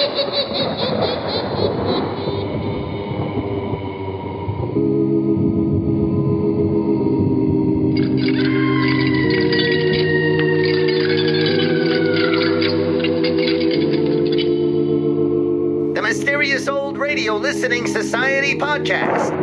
The Mysterious Old Radio Listening Society podcast.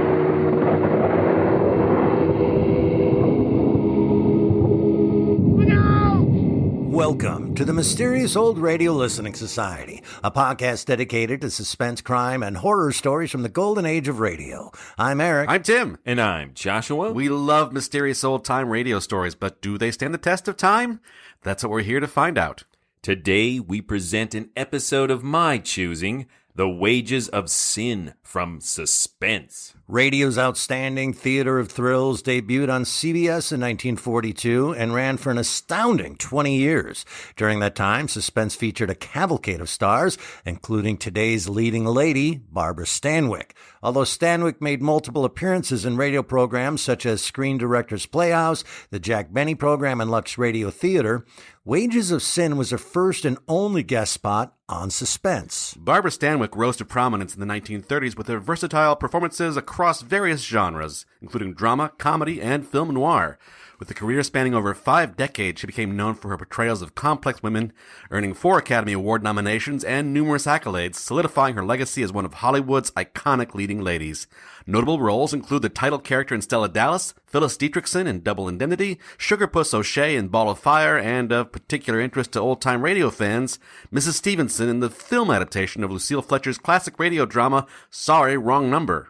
Welcome to the Mysterious Old Radio Listening Society, a podcast dedicated to suspense, crime, and horror stories from the golden age of radio. I'm Eric. I'm Tim. And I'm Joshua. We love mysterious old-time radio stories, but do they stand the test of time? That's what we're here to find out. Today, we present an episode of my choosing, The Wages of Sin from Suspense. Radio's outstanding theater of thrills debuted on CBS in 1942 and ran for an astounding 20 years. During that time, Suspense featured a cavalcade of stars, including today's leading lady, Barbara Stanwyck. Although Stanwyck made multiple appearances in radio programs such as Screen Directors Playhouse, the Jack Benny program, and Lux Radio Theater, Wages of Sin was her first and only guest spot on Suspense. Barbara Stanwyck rose to prominence in the 1930s with her versatile performances across various genres, including drama, comedy, and film noir. With a career spanning over 5 decades, she became known for her portrayals of complex women, earning 4 Academy Award nominations and numerous accolades, solidifying her legacy as one of Hollywood's iconic leading ladies. Notable roles include the title character in Stella Dallas, Phyllis Dietrichson in Double Indemnity, Sugar Puss O'Shea in Ball of Fire, and of particular interest to old-time radio fans, Mrs. Stevenson in the film adaptation of Lucille Fletcher's classic radio drama, Sorry, Wrong Number.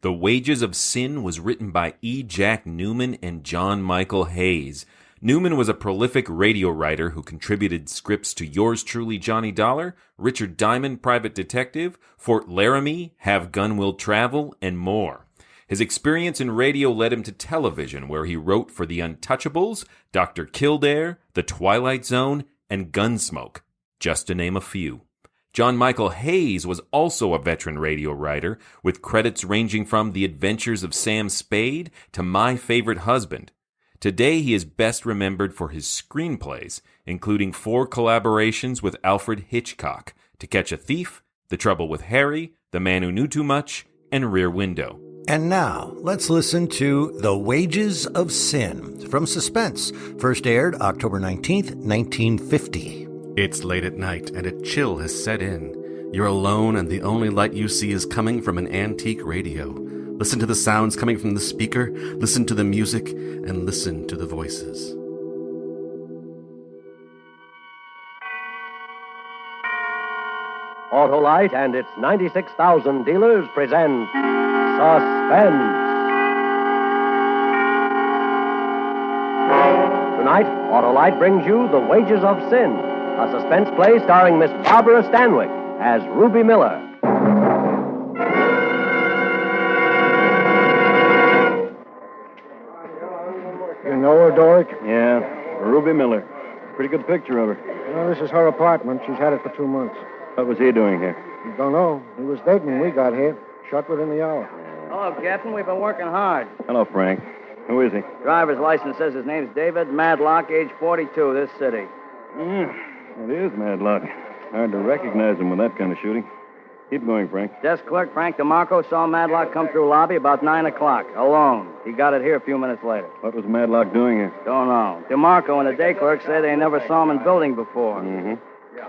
The Wages of Sin was written by E. Jack Newman and John Michael Hayes. Newman was a prolific radio writer who contributed scripts to Yours Truly, Johnny Dollar, Richard Diamond, Private Detective, Fort Laramie, Have Gun Will Travel, and more. His experience in radio led him to television, where he wrote for The Untouchables, Dr. Kildare, The Twilight Zone, and Gunsmoke, just to name a few. John Michael Hayes was also a veteran radio writer, with credits ranging from The Adventures of Sam Spade to My Favorite Husband. Today, he is best remembered for his screenplays, including 4 collaborations with Alfred Hitchcock, To Catch a Thief, The Trouble with Harry, The Man Who Knew Too Much, and Rear Window. And now, let's listen to The Wages of Sin from Suspense, first aired October 19th, 1950. It's late at night, and a chill has set in. You're alone, and the only light you see is coming from an antique radio. Listen to the sounds coming from the speaker, listen to the music, and listen to the voices. Autolite and its 96,000 dealers present Suspense. Tonight, Autolite brings you The Wages of Sin, a suspense play starring Miss Barbara Stanwyck as Ruby Miller. You know her, Doric? Yeah, Ruby Miller. Pretty good picture of her. Well, this is her apartment. She's had it for 2 months. What was he doing here? Don't know. He was dating when we got here. Shot within the hour. Hello, Captain. We've been working hard. Hello, Frank. Who is he? Driver's license says his name's David Madlock, age 42, this city. It is Madlock. Hard to recognize him with that kind of shooting. Keep going, Frank. Desk clerk Frank DeMarco saw Madlock come through lobby about 9 o'clock, alone. He got it here a few minutes later. What was Madlock doing here? Don't know. DeMarco and the day clerk say they never saw him in building before. Mm-hmm.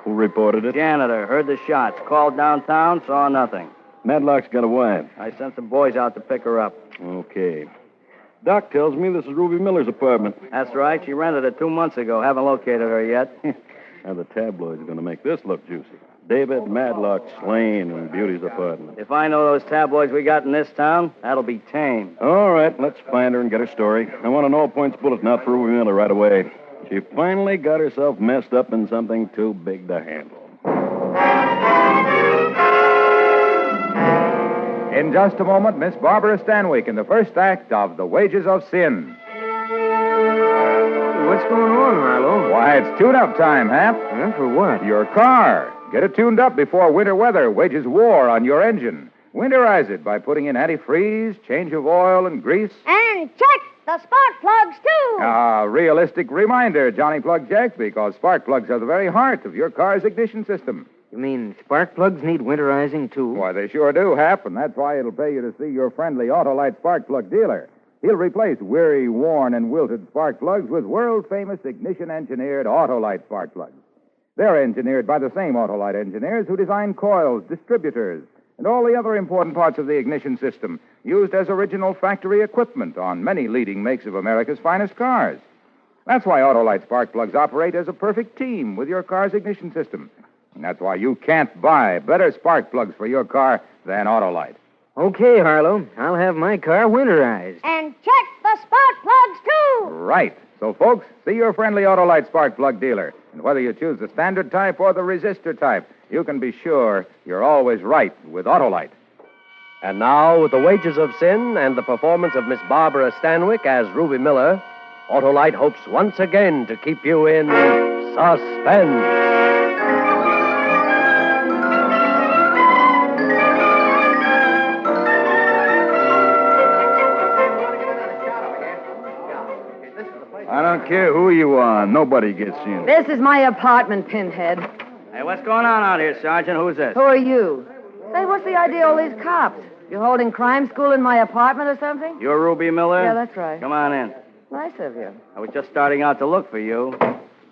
Who reported it? Janitor, heard the shots. Called downtown, saw nothing. Madlock's got a wife. I sent some boys out to pick her up. Okay. Doc tells me this is Ruby Miller's apartment. That's right. She rented it 2 months ago. Haven't located her yet. Now the tabloids are going to make this look juicy. David Madlock slain in Beauty's apartment. If I know those tabloids we got in this town, that'll be tame. All right, let's find her and get her story. I want an all-points bulletin out for Ruby Miller right away. She finally got herself messed up in something too big to handle. In just a moment, Miss Barbara Stanwyck in the first act of The Wages of Sin. What's going on, Marlo? Why, it's tune-up time, Hap. Huh? For what? Your car. Get it tuned up before winter weather wages war on your engine. Winterize it by putting in antifreeze, change of oil and grease. And check! the spark plugs, too. A realistic reminder, Johnny Plug Jack, because spark plugs are the very heart of your car's ignition system. You mean spark plugs need winterizing, too? Why, they sure do, Hap, and that's why it'll pay you to see your friendly Autolite spark plug dealer. He'll replace weary, worn, and wilted spark plugs with world-famous ignition-engineered Autolite spark plugs. They're engineered by the same Autolite engineers who design coils, distributors, and all the other important parts of the ignition system, used as original factory equipment on many leading makes of America's finest cars. That's why Autolite spark plugs operate as a perfect team with your car's ignition system. And that's why you can't buy better spark plugs for your car than Autolite. Okay, Harlow. I'll have my car winterized. And check the spark plugs, too. Right. So, folks, see your friendly Autolite spark plug dealer. And whether you choose the standard type or the resistor type, you can be sure you're always right with Autolite. And now, with the wages of sin and the performance of Miss Barbara Stanwyck as Ruby Miller, Autolite hopes once again to keep you in suspense. I don't care who you are. Nobody gets in. This is my apartment, Pinhead. Hey, what's going on out here, Sergeant? Who's this? Who are you? Say, what's the idea of all these cops? You holding crime school in my apartment or something? You're Ruby Miller? Yeah, that's right. Come on in. Nice of you. I was just starting out to look for you.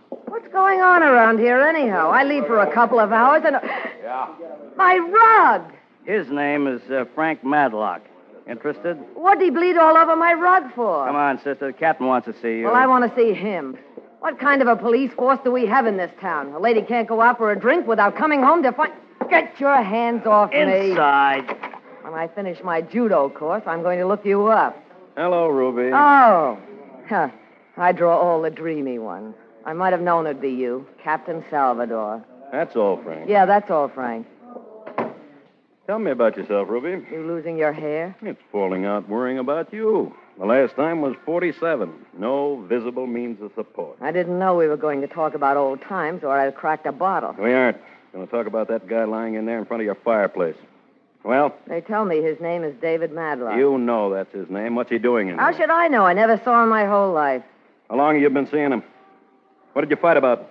What's going on around here, anyhow? I leave for a couple of hours and... Yeah. My rug! His name is Frank Madlock. Interested? What'd he bleed all over my rug for? Come on, sister. The captain wants to see you. Well, I want to see him. What kind of a police force do we have in this town? A lady can't go out for a drink without coming home to find... Get your hands off me. Inside. When I finish my judo course, I'm going to look you up. Hello, Ruby. Oh. Huh. I draw all the dreamy ones. I might have known it'd be you, Captain Salvador. That's all, Frank. Yeah, that's all, Frank. Tell me about yourself, Ruby. You losing your hair? It's falling out worrying about you. The last time was 47. No visible means of support. I didn't know we were going to talk about old times, or I'd have cracked a bottle. We aren't. Going to talk about that guy lying in there in front of your fireplace. Well? They tell me his name is David Madlock. You know that's his name. What's he doing in there? How should I know? I never saw him my whole life. How long have you been seeing him? What did you fight about?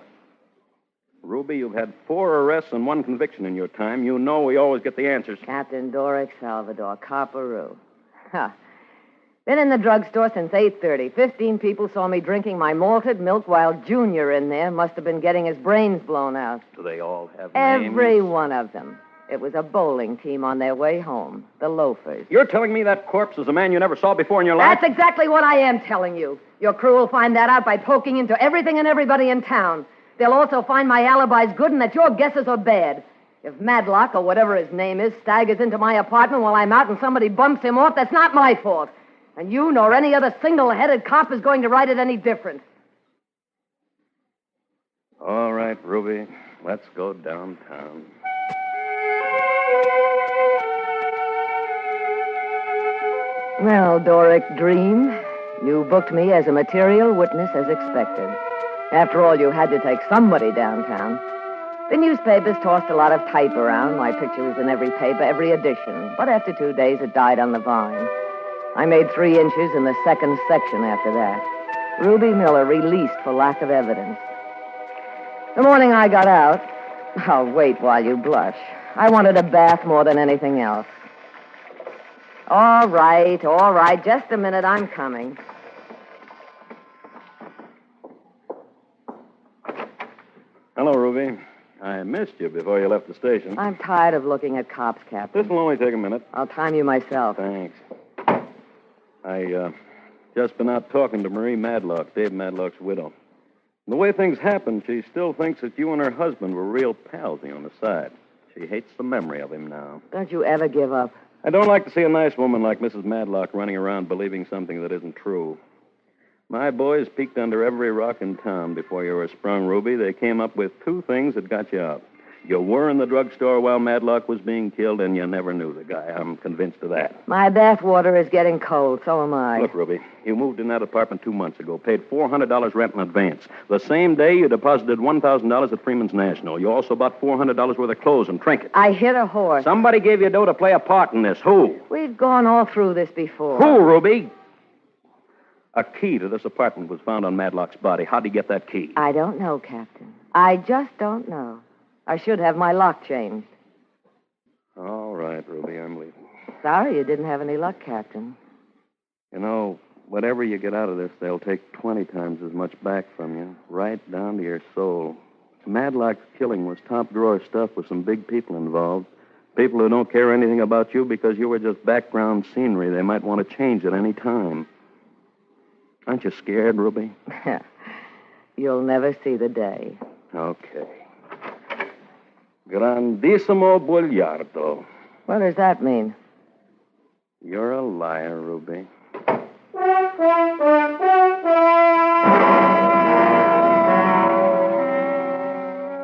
Ruby, you've had 4 arrests and 1 conviction in your time. You know we always get the answers. Captain Doric Salvador, Copperoo. Huh. Been in the drugstore since 8:30. 15 people saw me drinking my malted milk while Junior in there must have been getting his brains blown out. Do they all have names? Every one of them. It was a bowling team on their way home. The Loafers. You're telling me that corpse is a man you never saw before in your life? That's exactly what I am telling you. Your crew will find that out by poking into everything and everybody in town. They'll also find my alibi's good and that your guesses are bad. If Madlock, or whatever his name is, staggers into my apartment while I'm out and somebody bumps him off, that's not my fault. And you nor any other single-headed cop is going to write it any different. All right, Ruby. Let's go downtown. Well, Doric Dream, you booked me as a material witness as expected. After all, you had to take somebody downtown. The newspapers tossed a lot of type around. My picture was in every paper, every edition. But after 2 days, it died on the vine. I made 3 inches in the second section after that. Ruby Miller released for lack of evidence. The morning I got out... I'll wait while you blush. I wanted a bath more than anything else. All right. Just a minute, I'm coming. Hello, Ruby. I missed you before you left the station. I'm tired of looking at cops, Captain. This will only take a minute. I'll time you myself. Thanks. I just been out talking to Marie Madlock, Dave Madlock's widow. The way things happened, she still thinks that you and her husband were real palsy on the side. She hates the memory of him now. Don't you ever give up. I don't like to see a nice woman like Mrs. Madlock running around believing something that isn't true. My boys peeked under every rock in town before you were sprung, Ruby. They came up with 2 things that got you out. You were in the drugstore while Madlock was being killed, and you never knew the guy. I'm convinced of that. My bath water is getting cold, so am I. Look, Ruby, you moved in that apartment 2 months ago, paid $400 rent in advance. The same day, you deposited $1,000 at Freeman's National. You also bought $400 worth of clothes and trinkets. I hit a horse. Somebody gave you dough to play a part in this. Who? We've gone all through this before. Who, Ruby? A key to this apartment was found on Madlock's body. How'd he get that key? I don't know, Captain. I just don't know. I should have my lock changed. All right, Ruby, I'm leaving. Sorry you didn't have any luck, Captain. You know, whatever you get out of this, they'll take 20 times as much back from you, right down to your soul. Madlock's killing was top-drawer stuff with some big people involved. People who don't care anything about you because you were just background scenery. They might want to change at any time. Aren't you scared, Ruby? You'll never see the day. Okay. Grandissimo bugliardo. What does that mean? You're a liar, Ruby.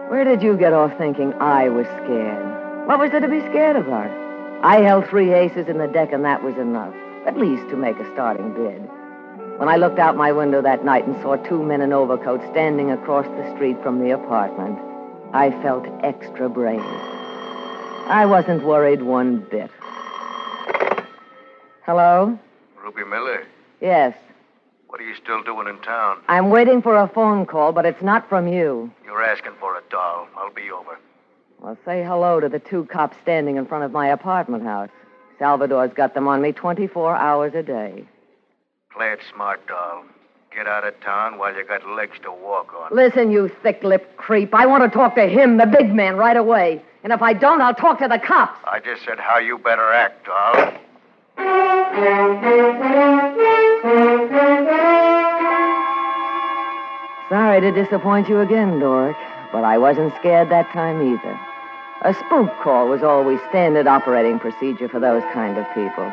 Where did you get off thinking I was scared? What was there to be scared about? I held 3 aces in the deck, and that was enough, at least to make a starting bid. When I looked out my window that night and saw 2 men in overcoats standing across the street from the apartment, I felt extra brave. I wasn't worried one bit. Hello? Ruby Miller, Yes. what are you still doing in town? I'm waiting for a phone call, but it's not from you. You're asking for it, doll. I'll be over. Well, say hello to the 2 cops standing in front of my apartment house. Salvador's got them on me 24 hours a day. Play it smart, doll. Get out of town while you got legs to walk on. Listen, you thick-lipped creep. I want to talk to him, the big man, right away. And if I don't, I'll talk to the cops. I just said how you better act, doll. Sorry to disappoint you again, Doric, but I wasn't scared that time either. A spook call was always standard operating procedure for those kind of people.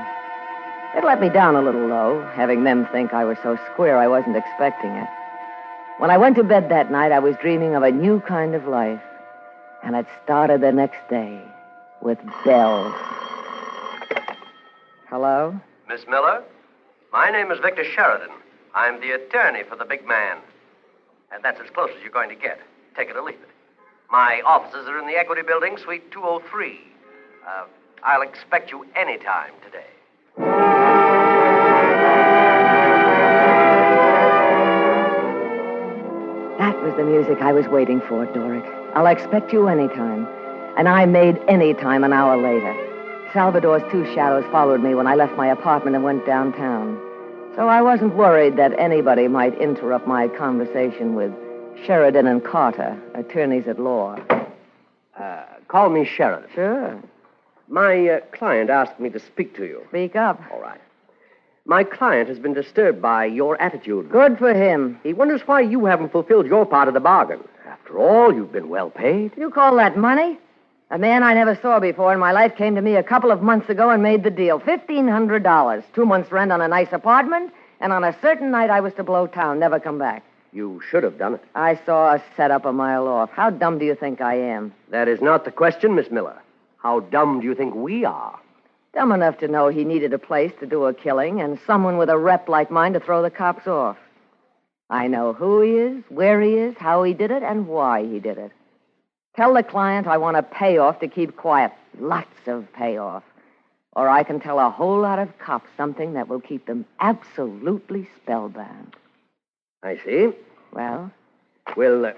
It let me down a little, though, having them think I was so square I wasn't expecting it. When I went to bed that night, I was dreaming of a new kind of life. And it started the next day with bells. Hello? Miss Miller, my name is Victor Sheridan. I'm the attorney for the big man. And that's as close as you're going to get. Take it or leave it. My offices are in the Equity Building, Suite 203. I'll expect you any time today. That was the music I was waiting for, Doric. I'll expect you anytime. And I made any time an hour later. Salvador's 2 shadows followed me when I left my apartment and went downtown. So I wasn't worried that anybody might interrupt my conversation with Sheridan and Carter, attorneys at law. Call me Sheridan. Sure. My client asked me to speak to you. Speak up. All right. My client has been disturbed by your attitude. Good for him. He wonders why you haven't fulfilled your part of the bargain. After all, you've been well paid. You call that money? A man I never saw before in my life came to me a couple of months ago and made the deal. $1,500. 2 months' rent on a nice apartment, and on a certain night I was to blow town, never come back. You should have done it. I saw a setup a mile off. How dumb do you think I am? That is not the question, Miss Miller. How dumb do you think we are? Dumb enough to know he needed a place to do a killing and someone with a rep like mine to throw the cops off. I know who he is, where he is, how he did it, and why he did it. Tell the client I want a payoff to keep quiet. Lots of payoff. Or I can tell a whole lot of cops something that will keep them absolutely spellbound. I see. Well? Will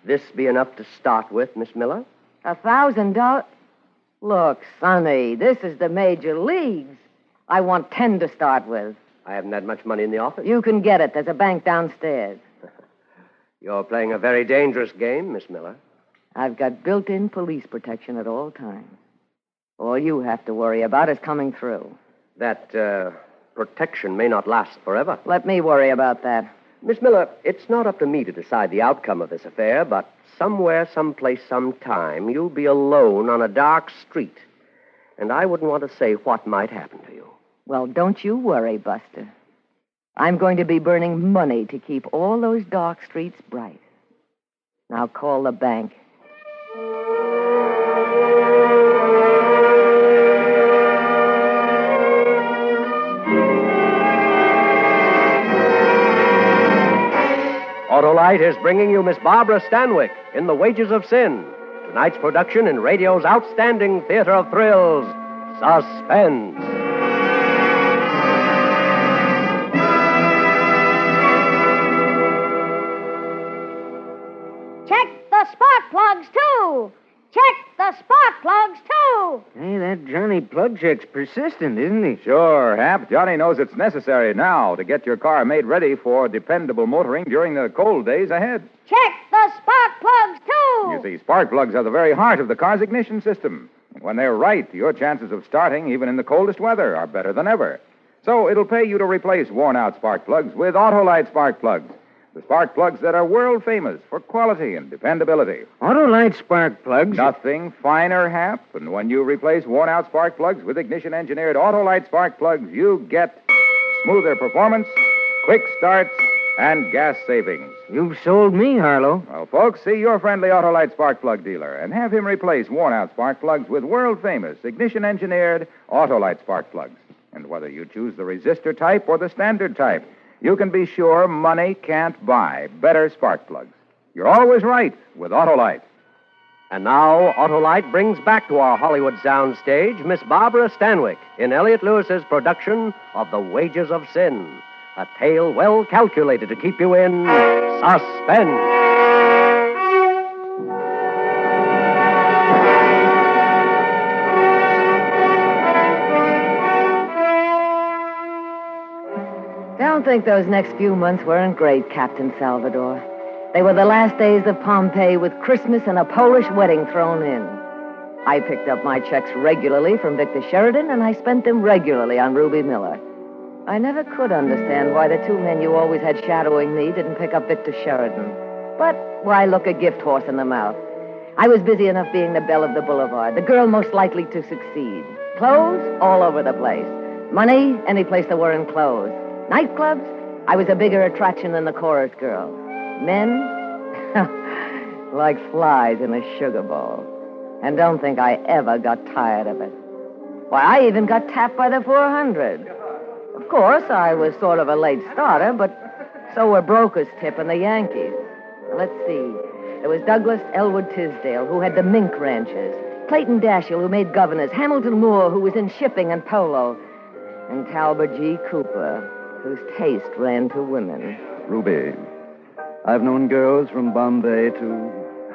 this be enough to start with, Miss Miller? $1,000? Look, Sonny, this is the major leagues. I want 10 to start with. I haven't that much money in the office. You can get it. There's a bank downstairs. You're playing a very dangerous game, Miss Miller. I've got built-in police protection at all times. All you have to worry about is coming through. That protection may not last forever. Let me worry about that. Miss Miller, it's not up to me to decide the outcome of this affair, but somewhere, someplace, sometime, you'll be alone on a dark street. And I wouldn't want to say what might happen to you. Well, don't you worry, Buster. I'm going to be burning money to keep all those dark streets bright. Now call the bank. Autolite is bringing you Miss Barbara Stanwyck in The Wages of Sin. Tonight's production in radio's outstanding theater of thrills, Suspense. too. Check the spark plugs, too. Hey, that Johnny Plug Check's persistent, isn't he? Sure, Hap. Johnny knows it's necessary now to get your car made ready for dependable motoring during the cold days ahead. Check the spark plugs, too. You see, spark plugs are the very heart of the car's ignition system. And when they're right, your chances of starting, even in the coldest weather, are better than ever. So it'll pay you to replace worn-out spark plugs with Autolite spark plugs. The spark plugs that are world famous for quality and dependability. Autolite spark plugs? Nothing finer, Hap. And when you replace worn-out spark plugs with ignition-engineered Autolite spark plugs, you get smoother performance, quick starts, and gas savings. You've sold me, Harlow. Well, folks, see your friendly Autolite spark plug dealer and have him replace worn-out spark plugs with world-famous ignition-engineered Autolite spark plugs. And whether you choose the resistor type or the standard type, you can be sure money can't buy better spark plugs. You're always right with Autolite. And now, Autolite brings back to our Hollywood soundstage Miss Barbara Stanwyck in Elliot Lewis's production of The Wages of Sin, a tale well calculated to keep you in suspense. Don't think those next few months weren't great, Captain Salvador. They were the last days of Pompeii with Christmas and a Polish wedding thrown in. I picked up my checks regularly from Victor Sheridan, and I spent them regularly on Ruby Miller. I never could understand why the two men you always had shadowing me didn't pick up Victor Sheridan. But why look a gift horse in the mouth? I was busy enough being the belle of the boulevard, the girl most likely to succeed. Clothes all over the place. Money any place there were in clothes. Nightclubs, I was a bigger attraction than the chorus girls. Men, like flies in a sugar bowl. And don't think I ever got tired of it. Why, I even got tapped by the 400. Of course, I was sort of a late starter, but so were Broker's Tip and the Yankees. Let's see. There was Douglas Elwood Tisdale, who had the mink ranches. Clayton Dashiell, who made governors. Hamilton Moore, who was in shipping and polo. And Talbot G. Cooper, whose taste ran to women. Ruby, I've known girls from Bombay to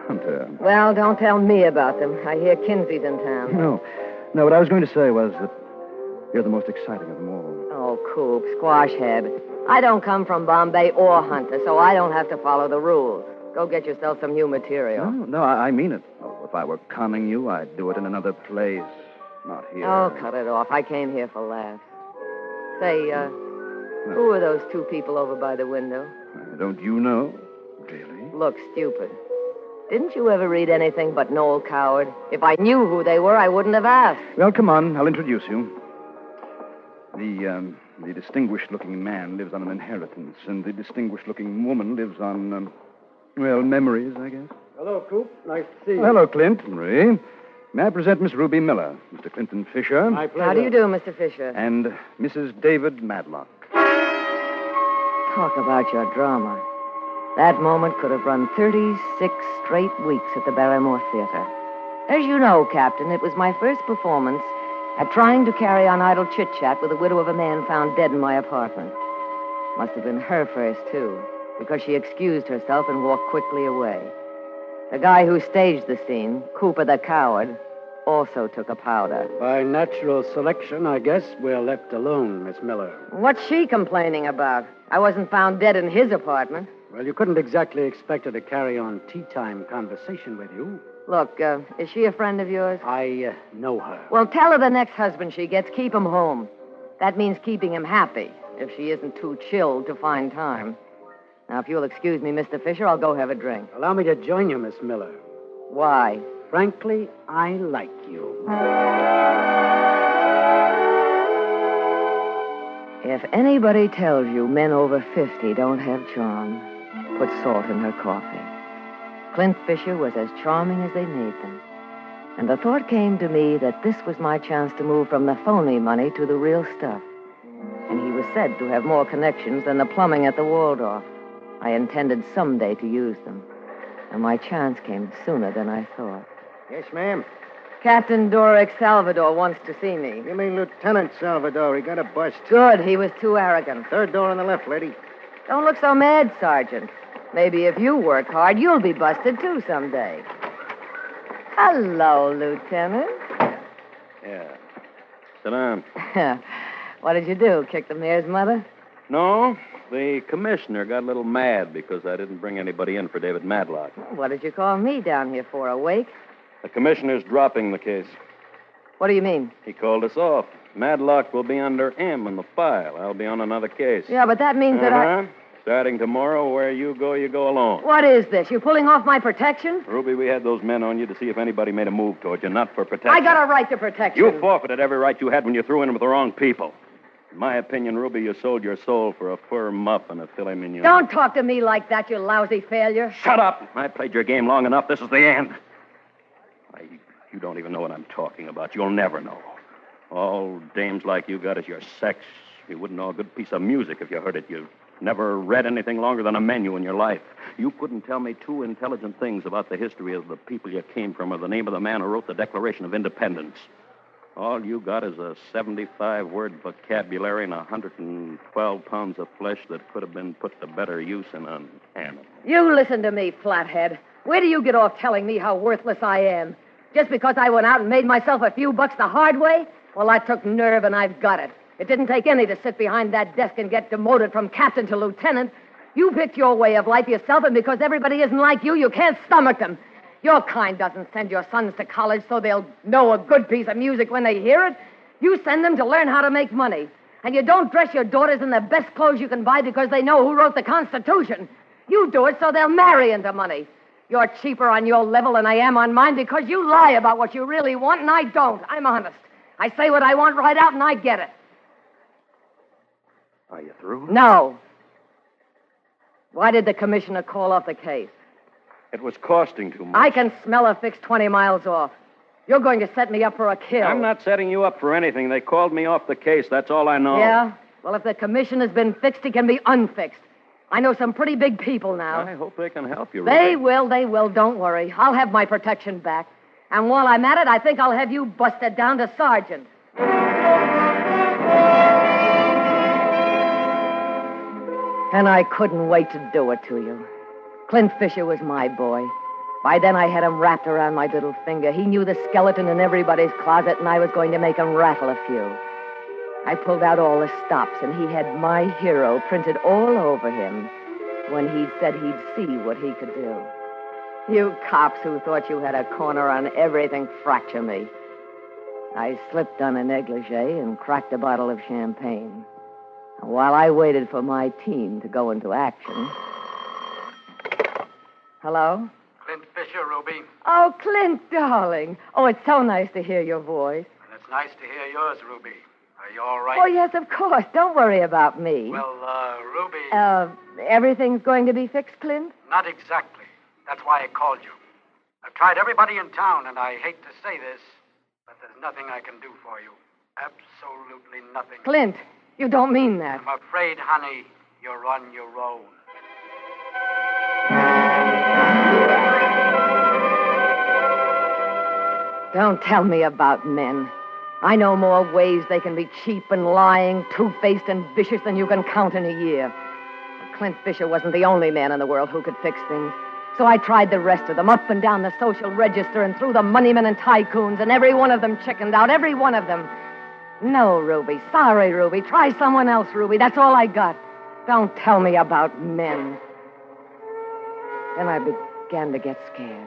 Hunter. Well, don't tell me about them. I hear Kinsey's in town. No, what I was going to say was that you're the most exciting of them all. Oh, Coop, squash head. I don't come from Bombay or Hunter, so I don't have to follow the rules. Go get yourself some new material. No, I mean it. Oh, if I were conning you, I'd do it in another place, not here. Oh, cut it off. I came here for laughs. Say, who are those two people over by the window? Don't you know? Really? Look stupid. Didn't you ever read anything but Noel Coward? If I knew who they were, I wouldn't have asked. Well, come on. I'll introduce you. The distinguished-looking man lives on an inheritance, and the distinguished-looking woman lives on, memories, I guess. Hello, Coop. Nice to see you. Hello, Clint. Ray. May I present Miss Ruby Miller, Mr. Clinton Fisher. My pleasure. How do you do, Mr. Fisher? And Mrs. David Madlock. Talk about your drama. That moment could have run 36 straight weeks at the Barrymore Theater. As you know, Captain, it was my first performance at trying to carry on idle chit-chat with the widow of a man found dead in my apartment. Must have been her first, too, because she excused herself and walked quickly away. The guy who staged the scene, Cooper the Coward, also took a powder. By natural selection, I guess we're left alone, Miss Miller. What's she complaining about? I wasn't found dead in his apartment. Well, you couldn't exactly expect her to carry on tea-time conversation with you. Look, is she a friend of yours? I know her. Well, tell her the next husband she gets, keep him home. That means keeping him happy, if she isn't too chilled to find time. Now, if you'll excuse me, Mr. Fisher, I'll go have a drink. Allow me to join you, Miss Miller. Why? Frankly, I like you. If anybody tells you men over 50 don't have charm, put salt in her coffee. Clint Fisher was as charming as they made them. And the thought came to me that this was my chance to move from the phony money to the real stuff. And he was said to have more connections than the plumbing at the Waldorf. I intended someday to use them. And my chance came sooner than I thought. Yes, ma'am. Captain Doric Salvador wants to see me. You mean Lieutenant Salvador? He got a bust. Good. He was too arrogant. Third door on the left, lady. Don't look so mad, Sergeant. Maybe if you work hard, you'll be busted, too, someday. Hello, Lieutenant. Yeah. Sit down. What did you do? Kick the mayor's mother? No, the commissioner got a little mad because I didn't bring anybody in for David Matlock. What did you call me down here for? A wake? The commissioner's dropping the case. What do you mean? He called us off. Matlock will be under M in the file. I'll be on another case. Yeah, but that means that I... Starting tomorrow, where you go alone. What is this? You pulling off my protection? Ruby, we had those men on you to see if anybody made a move towards you, not for protection. I got a right to protection. You forfeited every right you had when you threw in with the wrong people. In my opinion, Ruby, you sold your soul for a fur muff and a filet mignon. Don't talk to me like that, you lousy failure. Shut up! I played your game long enough. This is the end. You don't even know what I'm talking about. You'll never know. All dames like you got is your sex. You wouldn't know a good piece of music if you heard it. You never read anything longer than a menu in your life. You couldn't tell me two intelligent things about the history of the people you came from or the name of the man who wrote the Declaration of Independence. All you got is a 75-word vocabulary and 112 pounds of flesh that could have been put to better use in an animal. You listen to me, flathead. Where do you get off telling me how worthless I am? Just because I went out and made myself a few bucks the hard way? Well, I took nerve and I've got it. It didn't take any to sit behind that desk and get demoted from captain to lieutenant. You picked your way of life yourself, and because everybody isn't like you can't stomach them. Your kind doesn't send your sons to college so they'll know a good piece of music when they hear it. You send them to learn how to make money. And you don't dress your daughters in the best clothes you can buy because they know who wrote the Constitution. You do it so they'll marry into money. You're cheaper on your level than I am on mine because you lie about what you really want, and I don't. I'm honest. I say what I want right out, and I get it. Are you through? No. Why did the commissioner call off the case? It was costing too much. I can smell a fix 20 miles off. You're going to set me up for a kill. I'm not setting you up for anything. They called me off the case. That's all I know. Yeah? Well, if the commissioner's been fixed, he can be unfixed. I know some pretty big people now. I hope they can help you, Ruby. They will. Don't worry. I'll have my protection back. And while I'm at it, I think I'll have you busted down to sergeant. And I couldn't wait to do it to you. Clint Fisher was my boy. By then I had him wrapped around my little finger. He knew the skeleton in everybody's closet, and I was going to make him rattle a few. I pulled out all the stops, and he had my hero printed all over him when he said he'd see what he could do. You cops who thought you had a corner on everything fracture me. I slipped on a negligee and cracked a bottle of champagne. While I waited for my team to go into action... Hello? Clint Fisher, Ruby. Oh, Clint, darling. Oh, it's so nice to hear your voice. And it's nice to hear yours, Ruby. Are you all right? Oh, yes, of course. Don't worry about me. Well, Ruby... Everything's going to be fixed, Clint? Not exactly. That's why I called you. I've tried everybody in town, and I hate to say this, but there's nothing I can do for you. Absolutely nothing. Clint, you don't mean that. I'm afraid, honey, you're on your own. Don't tell me about men. I know more ways they can be cheap and lying, two-faced and vicious than you can count in a year. But Clint Fisher wasn't the only man in the world who could fix things. So I tried the rest of them, up and down the social register and through the moneymen and tycoons, and every one of them chickened out, every one of them. No, Ruby. Sorry, Ruby. Try someone else, Ruby. That's all I got. Don't tell me about men. Then I began to get scared.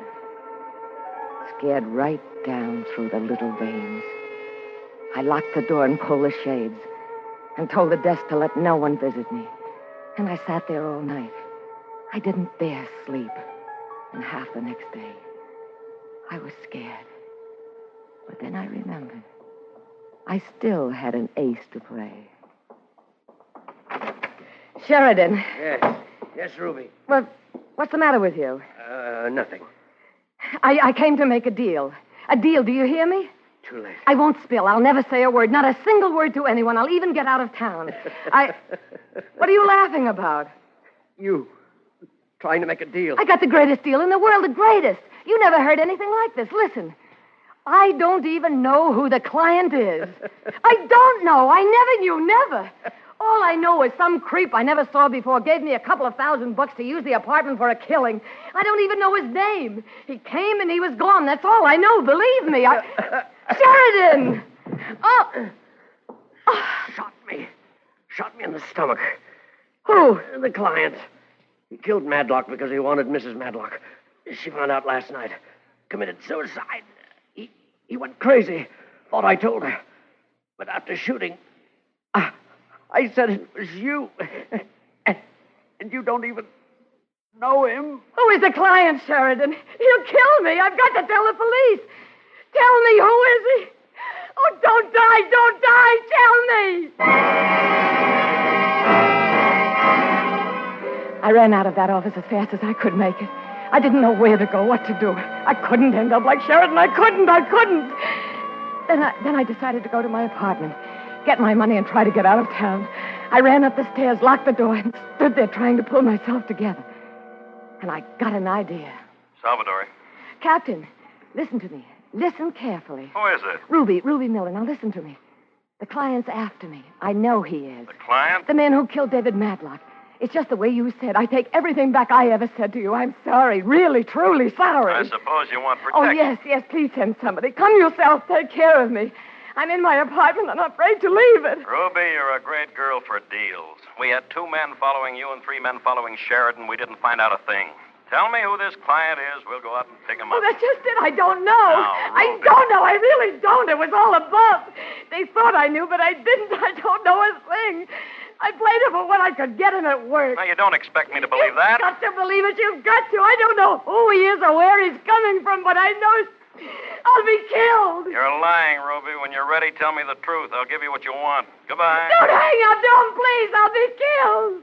Scared right down through the little veins. I locked the door and pulled the shades and told the desk to let no one visit me. And I sat there all night. I didn't dare sleep. And half the next day, I was scared. But then I remembered. I still had an ace to play. Sheridan. Yes, Ruby. Well, what's the matter with you? Nothing. I came to make a deal. A deal, do you hear me? Too late. I won't spill. I'll never say a word, not a single word to anyone. I'll even get out of town. What are you laughing about? You. Trying to make a deal. I got the greatest deal in the world, the greatest. You never heard anything like this. Listen. I don't even know who the client is. I don't know. I never knew, never. All I know is some creep I never saw before gave me a couple of $1,000 to use the apartment for a killing. I don't even know his name. He came and he was gone. That's all I know. Believe me. Sheridan! Oh! Shot me in the stomach. Who? The client. He killed Madlock because he wanted Mrs. Madlock. She found out last night. Committed suicide. He went crazy. Thought I told her. But after shooting, I said it was you. And you don't even know him. Who is the client, Sheridan? He'll kill me. I've got to tell the police. Tell me, who is he? Oh, don't die. Tell me. I ran out of that office as fast as I could make it. I didn't know where to go, what to do. I couldn't end up like Sheridan. I couldn't. Then I decided to go to my apartment, get my money, and try to get out of town. I ran up the stairs, locked the door, and stood there trying to pull myself together. And I got an idea. Salvatore. Captain, listen to me. Listen carefully. Who is it? Ruby Miller. Now listen to me. The client's after me. I know he is. The client? The man who killed David Madlock. It's just the way you said. I take everything back I ever said to you. I'm sorry. Really, truly sorry. I suppose you want protection. Oh, yes. Please send somebody. Come yourself. Take care of me. I'm in my apartment and I'm afraid to leave it. Ruby, you're a great girl for deals. We had 2 men following you and 3 men following Sheridan. We didn't find out a thing. Tell me who this client is. We'll go out and pick him up. Oh, that's just it. I don't know. Now, I don't know. I really don't. It was all above. They thought I knew, but I didn't. I don't know a thing. I played it for what I could get, and it worked. Now, you don't expect me to believe that? You've got to believe it. You've got to. I don't know who he is or where he's coming from, but I know I'll be killed. You're lying, Ruby. When you're ready, tell me the truth. I'll give you what you want. Goodbye. Don't hang up. Don't, please. I'll be killed.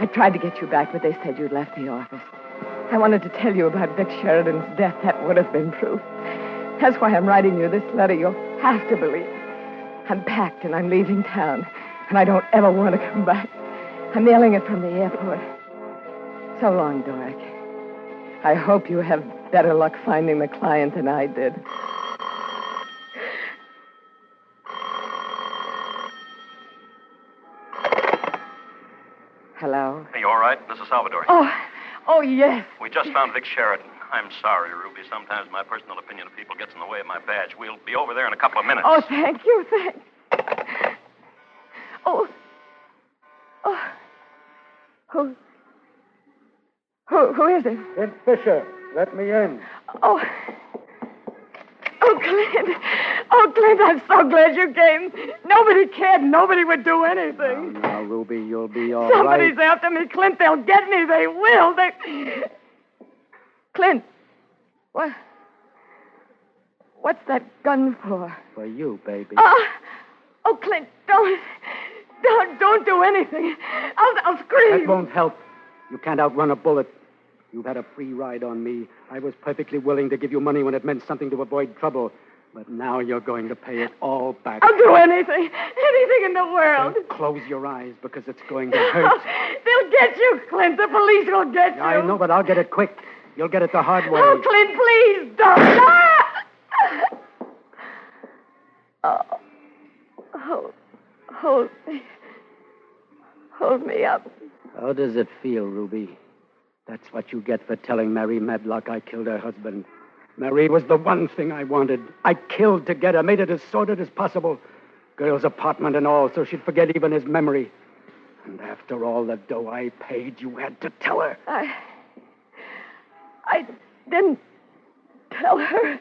I tried to get you back, but they said you'd left the office. I wanted to tell you about Vic Sheridan's death. That would have been proof. That's why I'm writing you this letter. You'll have to believe it. I'm packed and I'm leaving town, and I don't ever want to come back. I'm mailing it from the airport. So long, Doric. I hope you have better luck finding the client than I did. Hello? Are you all right? This is Salvatore. Oh, yes. We just found Vic Sheridan. I'm sorry, Ruby. Sometimes my personal opinion of people gets in the way of my badge. We'll be over there in a couple of minutes. Oh, thank you. Who is it? Clint Fisher. Let me in. Oh, Clint. Oh, Clint, I'm so glad you came. Nobody cared. Nobody would do anything. Now, Ruby, you'll be all Somebody's right. after me, Clint. They'll get me. They will. Clint. What's that gun for? For you, baby. Oh, Clint, don't do anything. I'll scream. That won't help. You can't outrun a bullet. You've had a free ride on me. I was perfectly willing to give you money when it meant something to avoid trouble. But now you're going to pay it all back. I'll do anything in the world. Don't close your eyes because it's going to hurt. They'll get you, Clint. The police will get you. I know, but I'll get it quick. You'll get it the hard way. Oh, Clint, please don't. Hold me up. How does it feel, Ruby? That's what you get for telling Mary Madlock I killed her husband. Mary was the one thing I wanted. I killed to get her, made it as sordid as possible. Girl's apartment and all, so she'd forget even his memory. And after all the dough I paid, you had to tell her. I didn't tell her.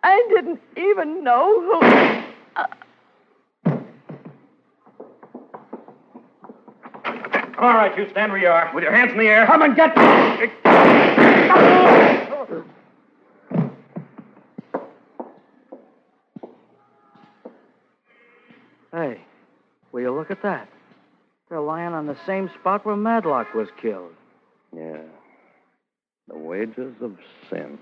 I didn't even know who... All right, you stand where you are. With your hands in the air. Come and get me! Hey, will you look at that? They're lying on the same spot where Madlock was killed. Yeah. The wages of sin.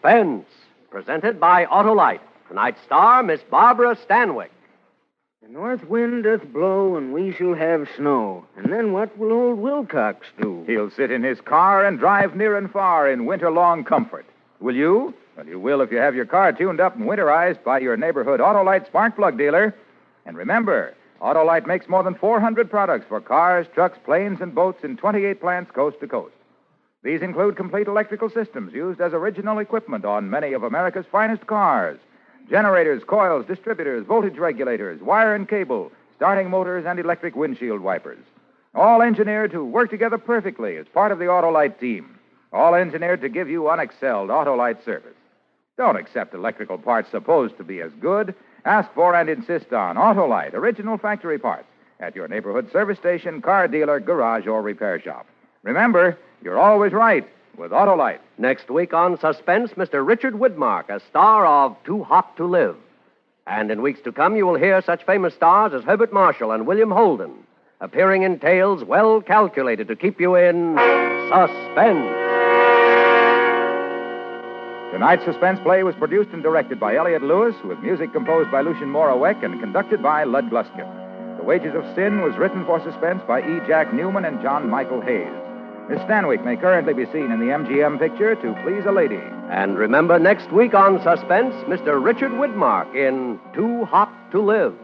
Suspense, presented by Autolite. Tonight's star, Miss Barbara Stanwyck. The north wind doth blow, and we shall have snow. And then what will old Wilcox do? He'll sit in his car and drive near and far in winter-long comfort. Will you? Well, you will if you have your car tuned up and winterized by your neighborhood Autolite spark plug dealer. And remember, Autolite makes more than 400 products for cars, trucks, planes, and boats in 28 plants coast to coast. These include complete electrical systems used as original equipment on many of America's finest cars. Generators, coils, distributors, voltage regulators, wire and cable, starting motors, and electric windshield wipers. All engineered to work together perfectly as part of the Autolite team. All engineered to give you unexcelled Autolite service. Don't accept electrical parts supposed to be as good. Ask for and insist on Autolite original factory parts at your neighborhood service station, car dealer, garage, or repair shop. Remember, you're always right with Autolite. Next week on Suspense, Mr. Richard Widmark, a star of Too Hot to Live. And in weeks to come, you will hear such famous stars as Herbert Marshall and William Holden, appearing in tales well calculated to keep you in suspense. Tonight's suspense play was produced and directed by Elliott Lewis, with music composed by Lucien Morawek and conducted by Lud Gluskin. The Wages of Sin was written for Suspense by E. Jack Newman and John Michael Hayes. Miss Stanwyck may currently be seen in the MGM picture To Please a Lady. And remember, next week on Suspense, Mr. Richard Widmark in Too Hot to Live.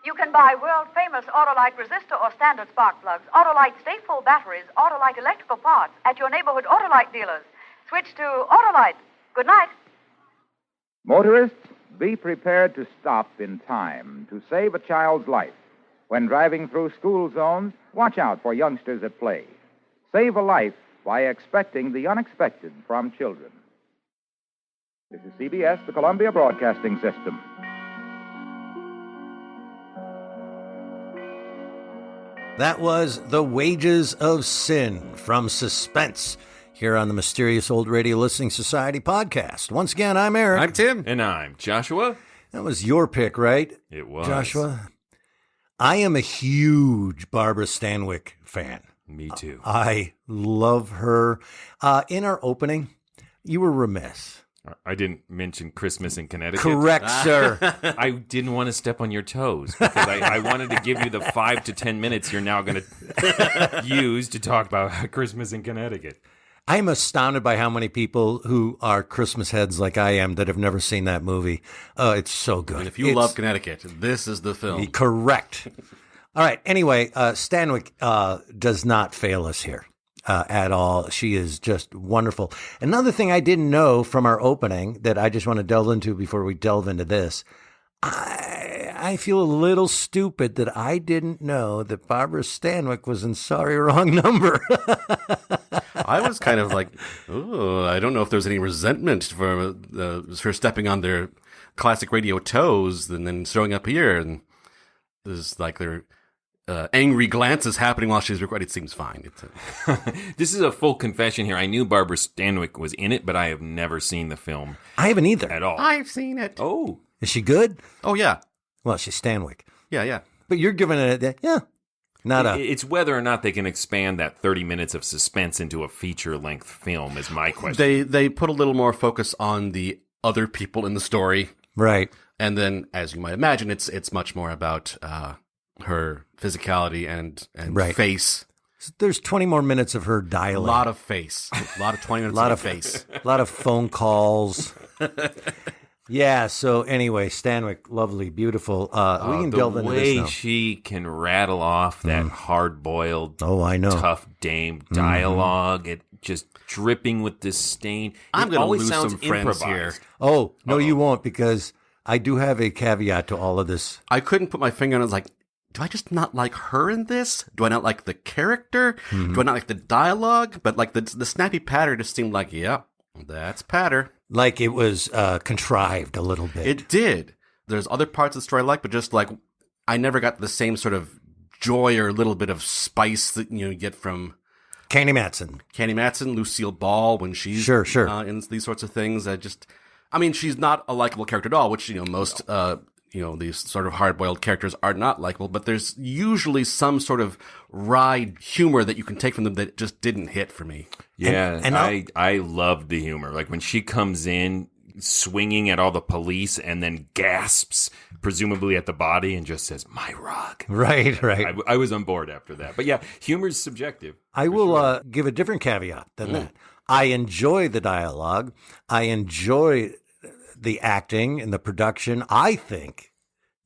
You can buy world-famous Autolite resistor or standard spark plugs, Autolite stateful batteries, Autolite electrical parts at your neighborhood Autolite dealers. Switch to Autolite. Good night. Motorists, be prepared to stop in time to save a child's life. When driving through school zones, watch out for youngsters at play. Save a life by expecting the unexpected from children. This is CBS, the Columbia Broadcasting System. That was The Wages of Sin from Suspense here on the Mysterious Old Radio Listening Society podcast. Once again, I'm Eric. I'm Tim. And I'm Joshua. That was your pick, right? It was. Joshua? I am a huge Barbara Stanwyck fan. Me too. I love her. In our opening, you were remiss. I didn't mention Christmas in Connecticut. Correct, sir. I didn't want to step on your toes because I wanted to give you the 5 to 10 minutes you're now going to use to talk about Christmas in Connecticut. I'm astounded by how many people who are Christmas heads like I am that have never seen that movie. It's so good. And if you love Connecticut, this is the film. Correct. All right. Anyway, Stanwyck does not fail us here at all. She is just wonderful. Another thing I didn't know from our opening that I just want to delve into before we delve into this, I feel a little stupid that I didn't know that Barbara Stanwyck was in Sorry Wrong Number. I was kind of like, oh, I don't know if there's any resentment for her stepping on their classic radio toes and then showing up here. And there's like their angry glances happening while she's recording. It seems fine. This is a full confession here. I knew Barbara Stanwyck was in it, but I have never seen the film. I haven't either. At all. I've seen it. Oh. Is she good? Oh, yeah. Well, she's Stanwyck. Yeah. But you're giving it yeah. It's whether or not they can expand that 30 minutes of suspense into a feature-length film is my question. They put a little more focus on the other people in the story. Right. And then, as you might imagine, it's much more about her physicality and right. face. There's 20 more minutes of her dialogue. A lot of face. A lot of 20 minutes of face. A lot of phone calls. Yeah, so anyway, Stanwyck, lovely, beautiful. We can delve into this now. The way she can rattle off that hard-boiled, I know, tough dame dialogue, it just dripping with disdain. I'm going to lose sounds some friends here. Oh, no, you won't, because I do have a caveat to all of this. I couldn't put my finger on it. I was like, do I just not like her in this? Do I not like the character? Mm-hmm. Do I not like the dialogue? But like the snappy patter just seemed like, yeah, that's patter. Like it was contrived a little bit. It did. There's other parts of the story I like, but just like I never got the same sort of joy or a little bit of spice that you get from Candy Matson, Lucille Ball when she's sure in these sorts of things. I mean, she's not a likable character at all, which most these sort of hard-boiled characters are not likable, but there's usually some sort of wry humor that you can take from them that just didn't hit for me. Yeah, and I loved the humor. Like when she comes in swinging at all the police and then gasps, presumably at the body, and just says, "My rug." Right. I was on board after that. But yeah, humor's subjective. I will give a different caveat than that. I enjoy the dialogue. I enjoy the acting and the production. I think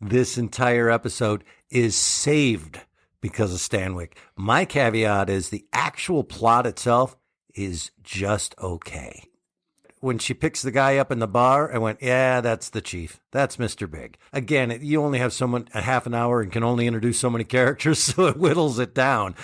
this entire episode is saved because of Stanwyck. My caveat is the actual plot itself is just okay. When she picks the guy up in the bar, I went, yeah, that's the chief. That's Mr. Big. Again, you only have a half an hour and can only introduce so many characters, so it whittles it down.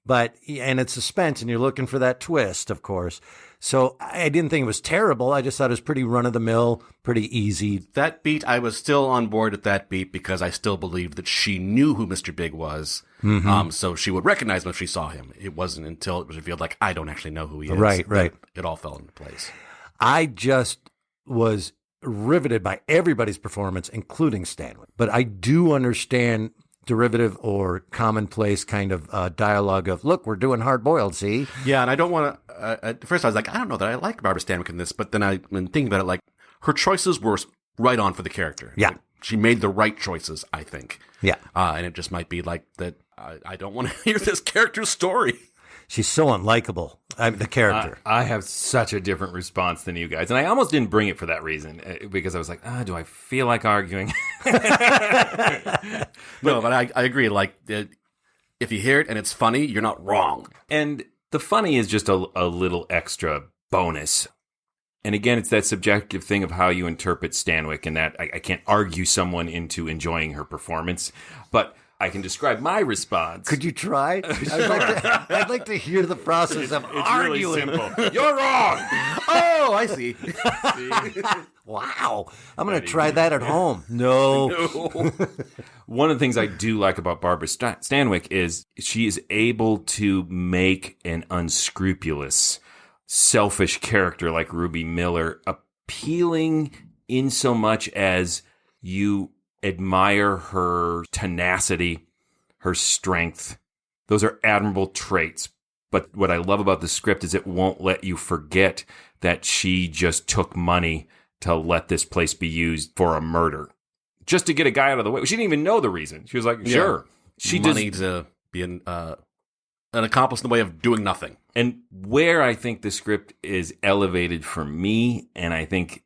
And it's suspense, and you're looking for that twist, of course. So I didn't think it was terrible. I just thought it was pretty run-of-the-mill, pretty easy. That beat, I was still on board at that beat because I still believed that she knew who Mr. Big was. Mm-hmm. So she would recognize him if she saw him. It wasn't until it was revealed, like, I don't actually know who he is. Right. It all fell into place. I just was riveted by everybody's performance, including Stanwyck. But I do understand derivative or commonplace kind of dialogue of, look, we're doing hard-boiled, see? Yeah, and I don't want to... at first I was like, I don't know that I like Barbara Stanwyck in this, but then when thinking about it, like, her choices were right on for the character. Yeah. Like, she made the right choices, I think. Yeah. And it just might be like that, I don't want to hear this character's story. She's so unlikable, the character. I have such a different response than you guys. And I almost didn't bring it for that reason, because I was like, do I feel like arguing? No, but I agree. Like, if you hear it and it's funny, you're not wrong. And the funny is just a little extra bonus. And again, it's that subjective thing of how you interpret Stanwyck, and that I can't argue someone into enjoying her performance. But I can describe my response. Could you try? I'd like to hear the process of it's arguing. Really simple. You're wrong. Oh, I see. Wow. I'm going to try that at home. No. One of the things I do like about Barbara Stanwyck is she is able to make an unscrupulous, selfish character like Ruby Miller appealing in so much as you admire her tenacity, her strength. Those are admirable traits. But what I love about the script is it won't let you forget that she just took money to let this place be used for a murder. Just to get a guy out of the way. She didn't even know the reason. She was like, sure. She money to be an accomplice in the way of doing nothing. And where I think the script is elevated for me, and I think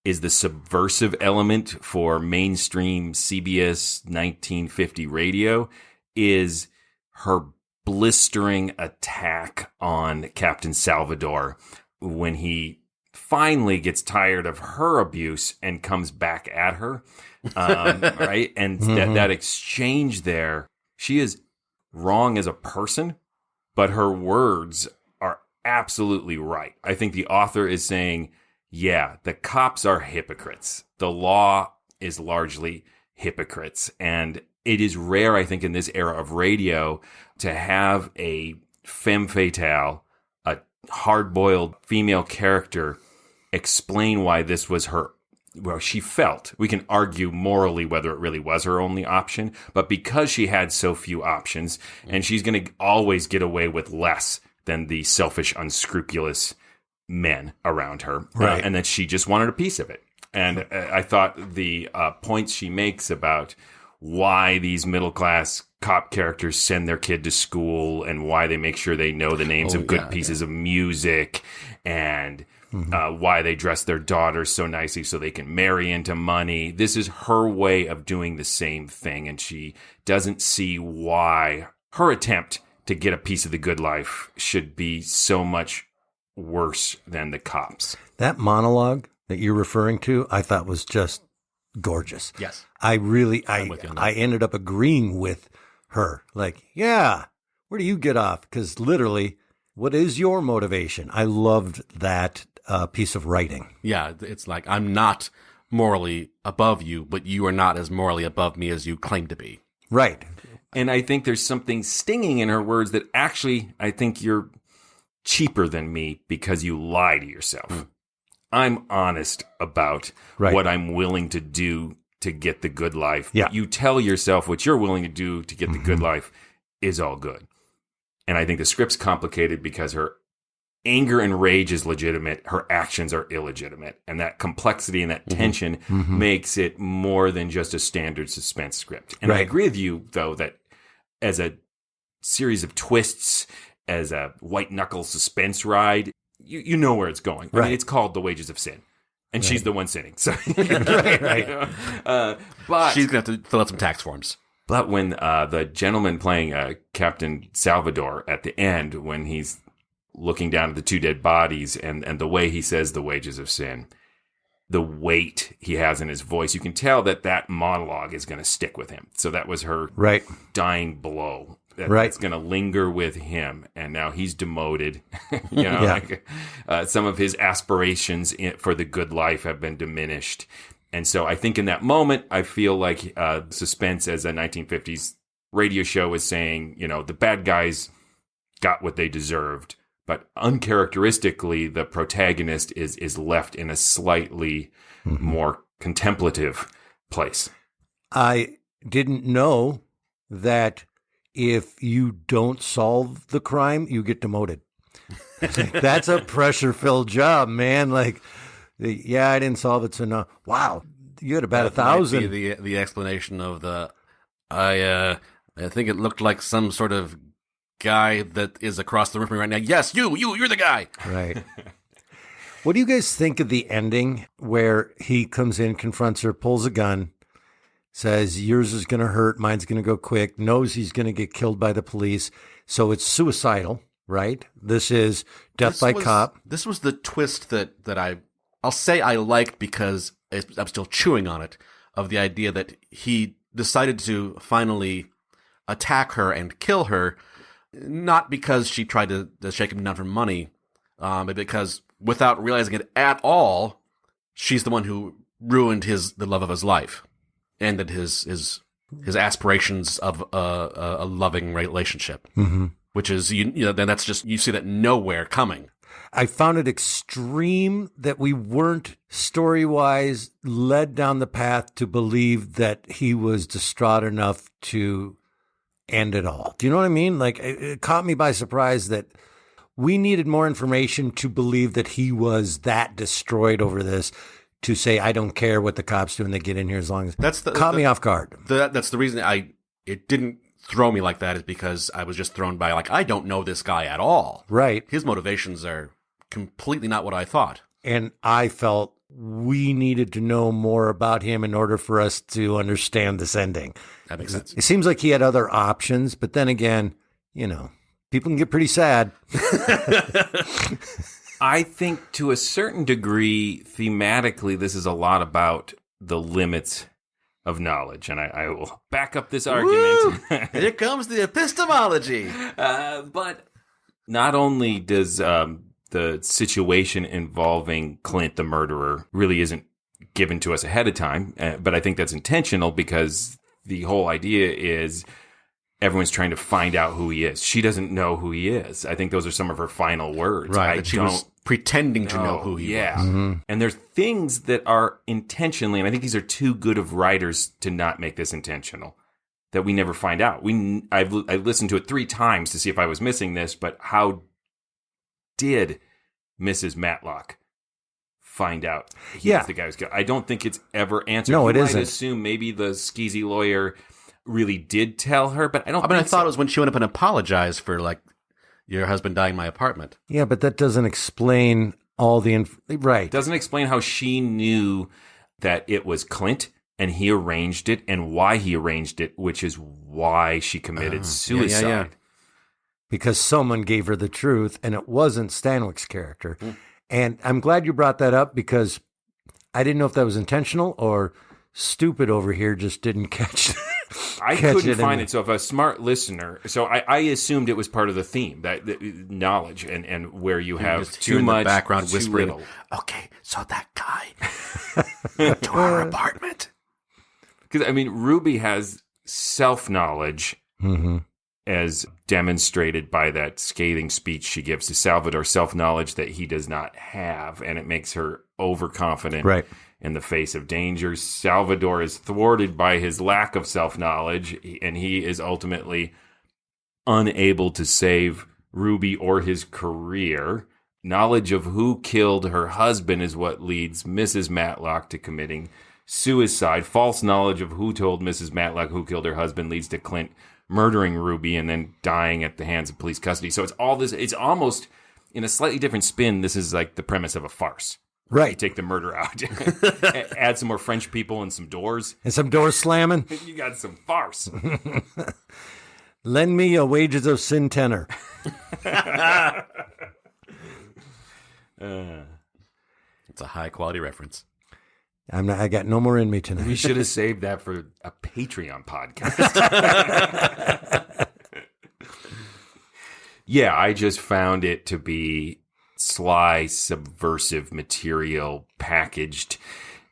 is the subversive element for mainstream CBS 1950 radio, is her blistering attack on Captain Salvador when he finally gets tired of her abuse and comes back at her. Right? And that exchange there, she is wrong as a person, but her words are absolutely right. I think the author is saying, yeah, the cops are hypocrites. The law is largely hypocrites. And it is rare, I think, in this era of radio to have a femme fatale, a hard-boiled female character, explain why this was her. Well, she felt. We can argue morally whether it really was her only option, but because she had so few options, and she's going to always get away with less than the selfish, unscrupulous men around her, right? And that she just wanted a piece of it. And I thought the points she makes about why these middle-class cop characters send their kid to school and why they make sure they know the names of good pieces of music, and why they dress their daughters so nicely so they can marry into money. This is her way of doing the same thing, and she doesn't see why her attempt to get a piece of the good life should be so much worse than the cops. That monologue that you're referring to, I thought was just gorgeous. Yes. I ended up agreeing with her. Like, yeah, where do you get off? Because literally, what is your motivation? I loved that piece of writing. Yeah, it's like, I'm not morally above you, but you are not as morally above me as you claim to be. Right. And I think there's something stinging in her words that actually, I think you're cheaper than me because you lie to yourself. I'm honest about what I'm willing to do to get the good life. Yeah. But you tell yourself what you're willing to do to get the good life is all good. And I think the script's complicated because her anger and rage is legitimate. Her actions are illegitimate. And that complexity and that tension makes it more than just a standard suspense script. And I agree with you, though, that as a series of twists, as a white-knuckle suspense ride, you know where it's going. I mean, it's called The Wages of Sin. And she's the one sinning. So, but she's going to have to fill out some tax forms. But when the gentleman playing Captain Salvador at the end, when he's looking down at the two dead bodies and the way he says the wages of sin, the weight he has in his voice, you can tell that monologue is going to stick with him. So that was her dying blow. It's going to linger with him. And now he's demoted. Some of his aspirations for the good life have been diminished. And so I think in that moment, I feel like Suspense as a 1950s radio show is saying, the bad guys got what they deserved. But uncharacteristically, the protagonist is left in a slightly more contemplative place. I didn't know that if you don't solve the crime, you get demoted. That's a pressure-filled job, man. Like, I didn't solve it, so no. Wow, you had about 1,000. Might be the explanation of I think it looked like some sort of guy that is across the room from me right now. Yes, you're the guy. Right. What do you guys think of the ending where he comes in, confronts her, pulls a gun, says yours is going to hurt, mine's going to go quick, knows he's going to get killed by the police, so it's suicidal, right? This is death by cop. This was the twist that I'll say I liked because I'm still chewing on it, of the idea that he decided to finally attack her and kill her, not because she tried to shake him down for money, but because without realizing it at all, she's the one who ruined the love of his life, and that his aspirations of a loving relationship, which is then that's just, you see that nowhere coming. I found it extreme that we weren't story-wise led down the path to believe that he was distraught enough to end it all. Do you know what I mean? Like, it caught me by surprise that we needed more information to believe that he was that destroyed over this, to say, I don't care what the cops do when they get in here, as long as caught me off guard. That's the reason it didn't throw me like that, is because I was just thrown by, I don't know this guy at all. Right. His motivations are completely not what I thought. And I felt we needed to know more about him in order for us to understand this ending. That makes sense. It seems like he had other options, but then again, people can get pretty sad. I think to a certain degree, thematically, this is a lot about the limits of knowledge. And I will back up this argument. Here comes the epistemology. But not only does the situation involving Clint, the murderer, really isn't given to us ahead of time, but I think that's intentional, because the whole idea is everyone's trying to find out who he is. She doesn't know who he is. I think those are some of her final words. Right. She was pretending to know who he was. And there's things that are intentionally, and I think these are too good of writers to not make this intentional, that we never find out. I listened to it 3 times to see if I was missing this, but how did Mrs. Matlock find out he's the guy who's killed? I don't think it's ever answered. No, it isn't. I assume maybe the skeezy lawyer really did tell her, but I don't. I thought it was when she went up and apologized for, your husband dying in my apartment. Yeah, but that doesn't explain all the right. Doesn't explain how she knew that it was Clint and he arranged it, and why he arranged it, which is why she committed suicide. Yeah. Because someone gave her the truth, and it wasn't Stanwyck's character. And I'm glad you brought that up, because I didn't know if that was intentional or stupid over here just didn't catch it. I couldn't find it. So if a smart listener, I assumed it was part of the theme, that knowledge and where you have too much background whispering. Little. Okay, so that guy to our apartment. Because Ruby has self-knowledge, as demonstrated by that scathing speech she gives to Salvador, self-knowledge that he does not have, and it makes her overconfident. Right. in the face of danger. Salvador is thwarted by his lack of self-knowledge, and he is ultimately unable to save Ruby or his career. Knowledge of who killed her husband is what leads Mrs. Matlock to committing suicide. False knowledge of who told Mrs. Matlock who killed her husband leads to Clint murdering Ruby and then dying at the hands of police custody. So it's all this, it's almost, in a slightly different spin, this is like the premise of a farce. Right. You take the murder out, add some more French people and some doors. And some doors slamming. You got some farce. Lend me a Wages of Sin tenor. It's a high-quality reference. I got no more in me tonight. We should have saved that for a Patreon podcast. Yeah, I just found it to be sly, subversive material packaged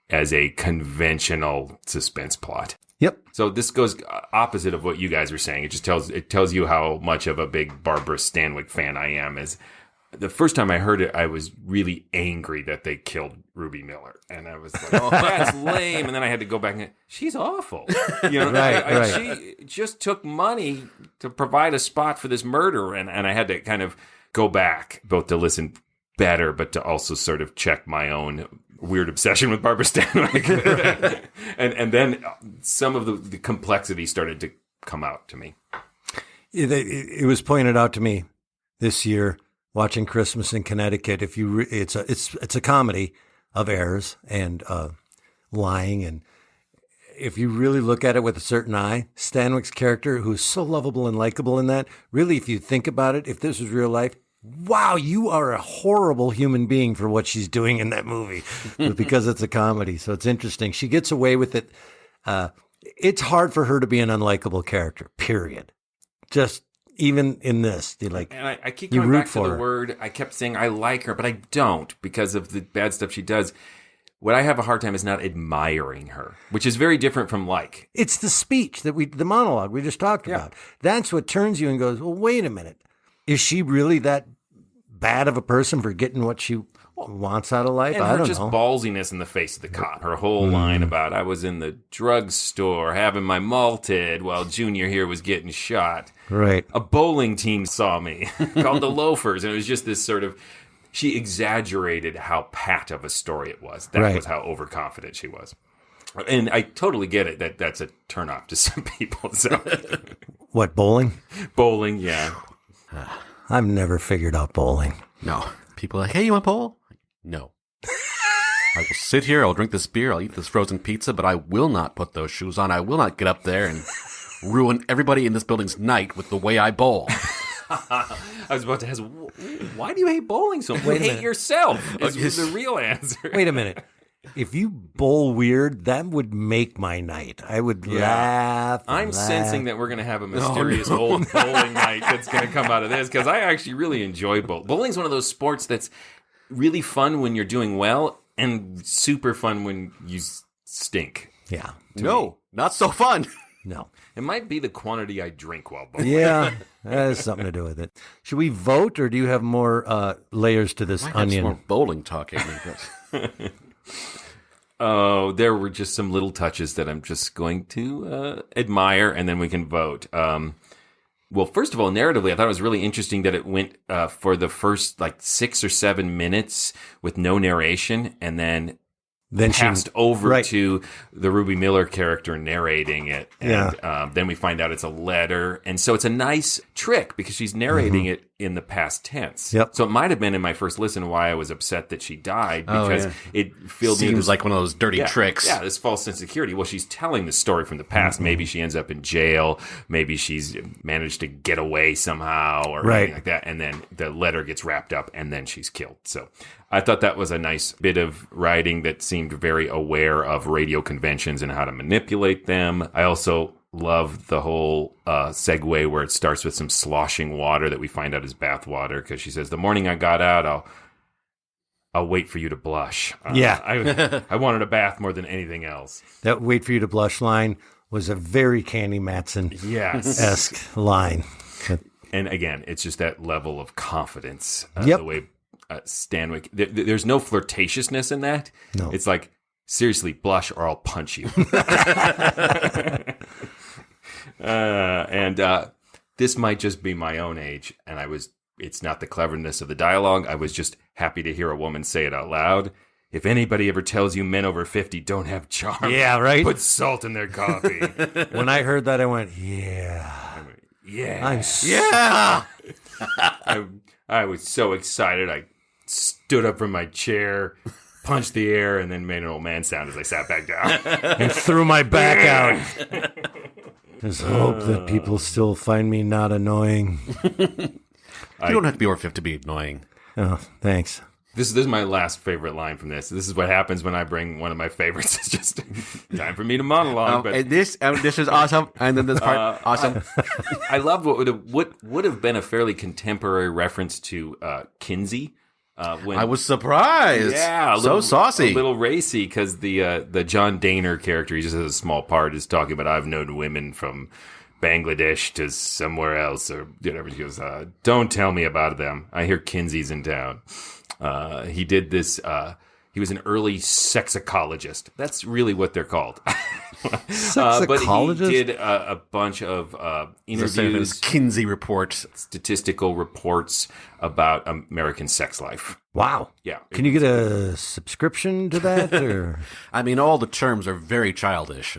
as a conventional suspense plot. Yep. So this goes opposite of what you guys were saying. It just tells you how much of a big Barbara Stanwyck fan I am. As the first time I heard it, I was really angry that they killed Ruby Miller, and I was like, "Oh, that's lame." And then I had to go back and she's awful. You know, right. She just took money to provide a spot for this murder, and I had to kind of go back both to listen better, but to also sort of check my own weird obsession with Barbara Stanwyck. and then some of the complexity started to come out to me. It was pointed out to me this year watching Christmas in Connecticut. It's a comedy of errors and lying, and if you really look at it with a certain eye, Stanwyck's character, who's so lovable and likable in that, really, if you think about it, if this was real life, wow, you are a horrible human being for what she's doing in that movie, but because it's a comedy. So it's interesting. She gets away with it. It's hard for her to be an unlikable character, period. Just even in this, and I keep coming back to the word. I kept saying I like her, but I don't because of the bad stuff she does. What I have a hard time is not admiring her, which is very different from like. It's the speech the monologue we just talked about. That's what turns you and goes, well, wait a minute. Is she really that bad of a person for getting what she wants out of life? And I don't just know. Ballsiness in the face of the cop. Her whole line about I was in the drugstore having my malted while Junior here was getting shot. Right. A bowling team saw me called the Loafers. And it was just this sort of, she exaggerated how pat of a story it was. That was how overconfident she was. And I totally get it that's a turnoff to some people. So. What, bowling? Bowling, yeah. I've never figured out bowling. No. People are like, hey, you want bowl? No. I will sit here, I'll drink this beer, I'll eat this frozen pizza, but I will not put those shoes on. I will not get up there and ruin everybody in this building's night with the way I bowl. I was about to ask, why do you hate bowling so much? You hate yourself is the real answer. Wait a minute. If you bowl weird, that would make my night. I would laugh. I'm sensing that we're going to have a mysterious old bowling night that's going to come out of this, because I actually really enjoy bowling. Bowling's one of those sports that's really fun when you're doing well and super fun when you stink. Yeah. No, not so fun. No. It might be the quantity I drink while bowling. Yeah, that has something to do with it. Should we vote, or do you have more layers to this onion? More bowling talk. Oh, there were just some little touches that I'm just going to admire, and then we can vote. Well, first of all, narratively, I thought it was really interesting that it went for the first 6 or 7 minutes with no narration, and then passed over to the Ruby Miller character narrating it. And then we find out it's a letter. And so it's a nice trick because she's narrating it in the past tense. Yep. So it might have been in my first listen why I was upset that she died, because it filled me seems like one of those dirty tricks. Yeah, this false sense of security. Well, she's telling the story from the past. Maybe she ends up in jail. Maybe she's managed to get away somehow or anything like that. And then the letter gets wrapped up and then she's killed. So I thought that was a nice bit of writing that seemed very aware of radio conventions and how to manipulate them. I also love the whole segue where it starts with some sloshing water that we find out is bath water, because she says, the morning I got out, I'll wait for you to blush. I wanted a bath more than anything else. That wait for you to blush line was a very Candy Matson-esque line. And again, it's just that level of confidence. The way Stanwyck, there's no flirtatiousness in that. No. It's like, seriously, blush or I'll punch you. This might just be my own age, and it's not the cleverness of the dialogue. I was just happy to hear a woman say it out loud. If anybody ever tells you men over 50 don't have charm, yeah, right? Put salt in their coffee. When I heard that, I went, yeah. I was so excited. I stood up from my chair, punched the air, and then made an old man sound as I sat back down. And threw my back out. Just hope that people still find me not annoying. You don't have to be over 50 to be annoying. Oh, thanks. This is my last favorite line from this. This is what happens when I bring one of my favorites. It's just time for me to monologue. And this is awesome. And then this part, awesome. I love what would have been a fairly contemporary reference to Kinsey. When I was surprised. Yeah, saucy. A little racy, because the John Daner character, he just has a small part, is talking about, I've known women from Bangladesh to somewhere else, or whatever. He goes, don't tell me about them. I hear Kinsey's in town. He did this. He was an early sexologist. That's really what they're called. But he did a bunch of interviews, Kinsey report, statistical reports about American sex life. Wow. Yeah. Can you get a subscription to that? Or? I mean, all the terms are very childish.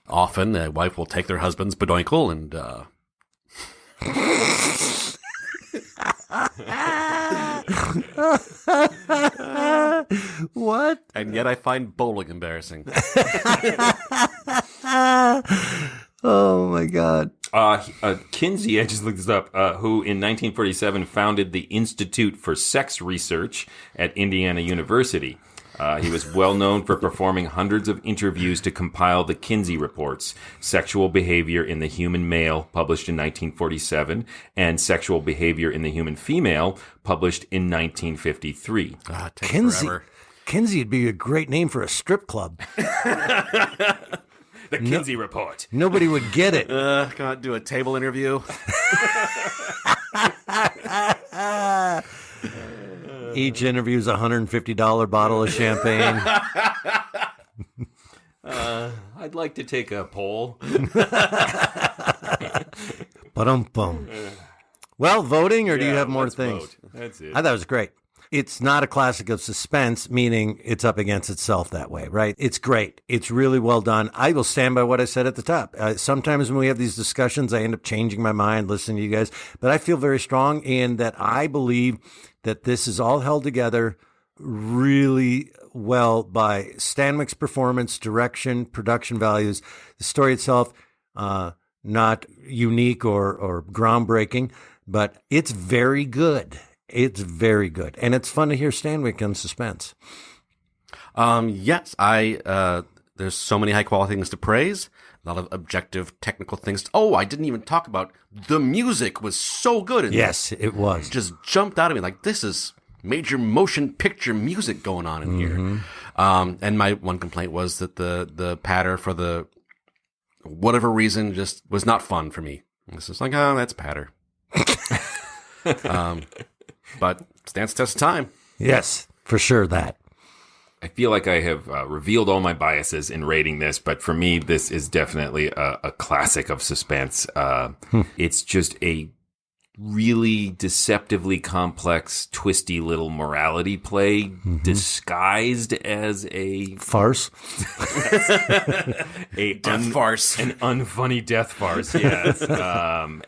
Often, a wife will take their husband's badoinkle and... What? And yet I find bowling embarrassing. Oh, my God. Kinsey, I just looked this up, who in 1947 founded the Institute for Sex Research at Indiana University. He was well known for performing hundreds of interviews to compile the Kinsey Reports, Sexual Behavior in the Human Male, published in 1947, and Sexual Behavior in the Human Female, published in 1953. Kinsey would be a great name for a strip club. The Kinsey Report. Nobody would get it. Can't do a table interview. Each interview is a $150 bottle of champagne. I'd like to take a poll. Ba-dum-bum. Well, voting, or do you have more things? Vote. That's it. I thought it was great. It's not a classic of suspense, meaning it's up against itself that way, right? It's great. It's really well done. I will stand by what I said at the top. Sometimes when we have these discussions, I end up changing my mind listening to you guys. But I feel very strong in that I believe that this is all held together really well by Stanwyck's performance, direction, production values. The story itself, not unique or groundbreaking, but it's very good. It's very good. And it's fun to hear Stanwyck on Suspense. Yes, there's so many high quality things to praise. A lot of objective technical things. Oh, I didn't even talk about the music was so good in this. It was. It just jumped out at me like, this is major motion picture music going on in here. And my one complaint was that the patter for the whatever reason just was not fun for me. This is like, oh, that's patter. But stands the test of time. Yes, for sure that. I feel like I have revealed all my biases in rating this, but for me, this is definitely a classic of suspense. It's just a really deceptively complex, twisty little morality play disguised as a farce. Farce. An unfunny death farce, yes.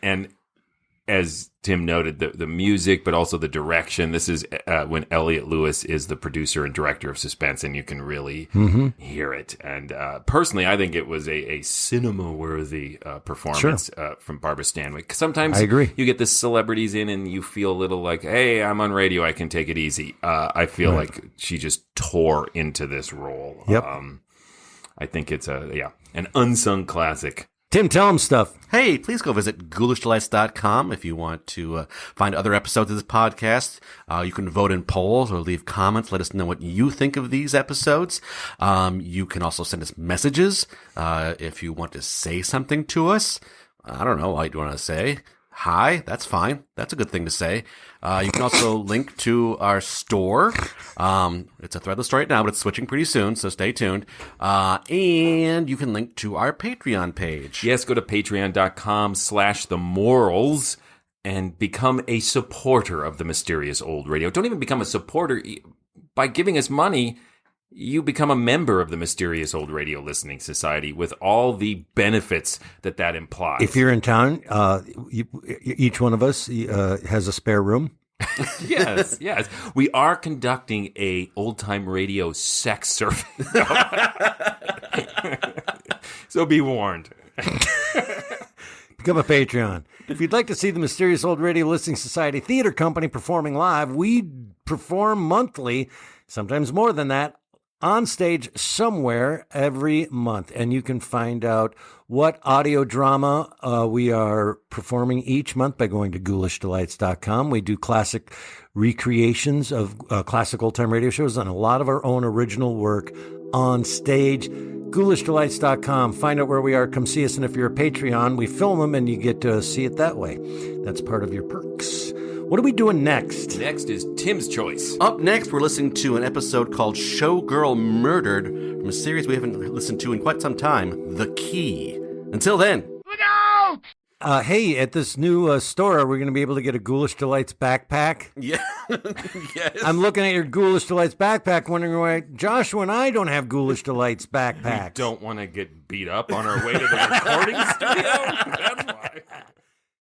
And as Tim noted, the music, but also the direction. This is when Elliot Lewis is the producer and director of Suspense, and you can really hear it. And personally, I think it was a cinema-worthy performance from Barbara Stanwyck. Sometimes I agree. You get the celebrities in, and you feel a little like, hey, I'm on radio, I can take it easy. I feel like she just tore into this role. Yep. I think it's an unsung classic. Tim, tell him stuff. Hey, please go visit ghoulishdelights.com if you want to find other episodes of this podcast. You can vote in polls or leave comments. Let us know what you think of these episodes. You can also send us messages if you want to say something to us. I don't know what you want to say. hi. That's fine. That's a good thing to say. You can also link to our store. It's a threadless store right now, but it's switching pretty soon, so stay tuned. And you can link to our Patreon page. Yes, go to patreon.com/themorals and become a supporter of the Mysterious Old Radio. Don't even become a supporter. By giving us money, you become a member of the Mysterious Old Radio Listening Society with all the benefits that implies. If you're in town, each one of us has a spare room. Yes. We are conducting a old-time radio sex survey. So be warned. Become a Patreon. If you'd like to see the Mysterious Old Radio Listening Society Theater Company performing live, we perform monthly, sometimes more than that, on stage somewhere every month. And you can find out what audio drama we are performing each month by going to ghoulishdelights.com. We do classic recreations of classic old-time radio shows and a lot of our own original work on stage. ghoulishdelights.com. Find out where we are. Come see us. And if you're a Patreon, we film them and you get to see it that way. That's part of your perks. What are we doing next? Next is Tim's Choice. Up next, we're listening to an episode called Showgirl Murdered from a series we haven't listened to in quite some time, The Key. Until then. Look out! Hey, at this new store, are we going to be able to get a Ghoulish Delights backpack? Yeah. Yes. I'm looking at your Ghoulish Delights backpack, wondering why Joshua and I don't have Ghoulish Delights backpacks. We don't want to get beat up on our way to the recording studio. That's why.